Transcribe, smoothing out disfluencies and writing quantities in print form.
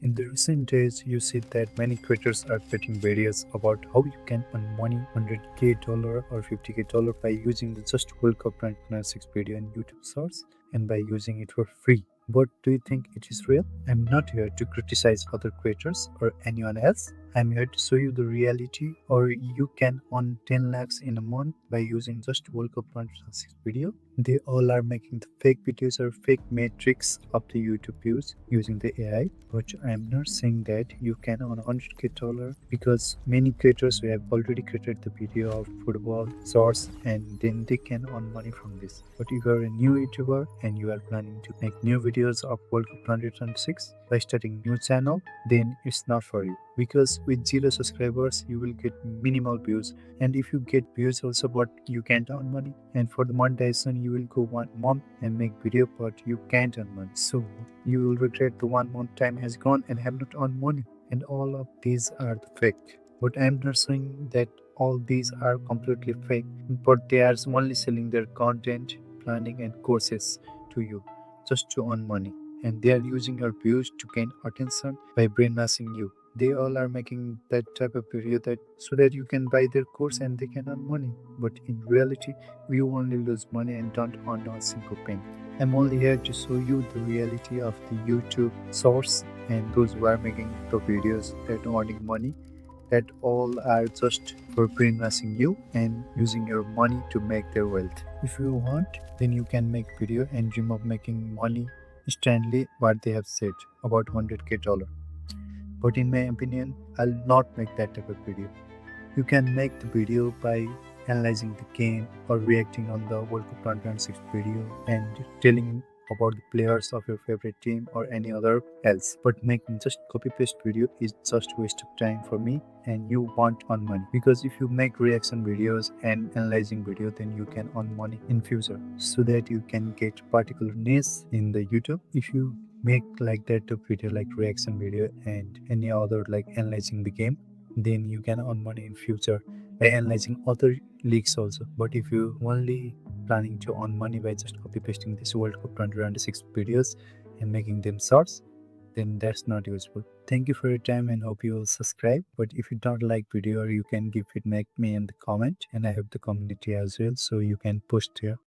In the recent days, you see that many creators are creating videos about how you can earn money, $100K or $50K by using the just World Cup 2026 video in YouTube Shorts and by using it for free. But do you think it is real? I'm not here to criticize other creators or anyone else. I'm here to show you the reality, or you can earn 10 lakhs in a month by using just World Cup 2026 video. They all are making the fake videos or fake metrics of the YouTube views using the AI. But I'm not saying that you can earn $100K because many creators who have already created the video of football shorts and then they can earn money from this. But if you're a new YouTuber and you are planning to make new videos of World Cup 2026 by starting new channel, then it's not for you, because with 0 subscribers you will get minimal views, and if you get views also but you can't earn money, and for the monetization you will go 1 month and make video but you can't earn money, so you will regret the 1 month time has gone and have not earned money. And all of these are the fake. But I'm not saying that all these are completely fake, but they are only selling their content, planning and courses to you just to earn money, and they are using your views to gain attention by brainwashing you. They all are making that type of video that so that you can buy their course and they can earn money. But in reality, you only lose money and don't earn a single penny. I'm only here to show you the reality of the YouTube source and those who are making the videos that are earning money, that all are just for brainwashing you and using your money to make their wealth. If you want, then you can make video and dream of making money instantly what they have said about $100K. But in my opinion, I'll not make that type of video. You can make the video by analyzing the game or reacting on the World Cup 2026 video and telling about the players of your favorite team or any other else. But making just copy paste video is just waste of time for me, and you want earn money, because if you make reaction videos and analyzing video, then you can earn money in future so that you can get particular niche in the YouTube. If you make like that video like reaction video and any other like analyzing the game, then you can earn money in future by analyzing other leagues also. But if you only planning to earn money by just copy pasting this World Cup 2026 videos and making them shorts, then that's not useful. Thank you for your time and hope you will subscribe. But if you don't like video, you can give feedback me in the comment, and I have the community as well, so you can post here.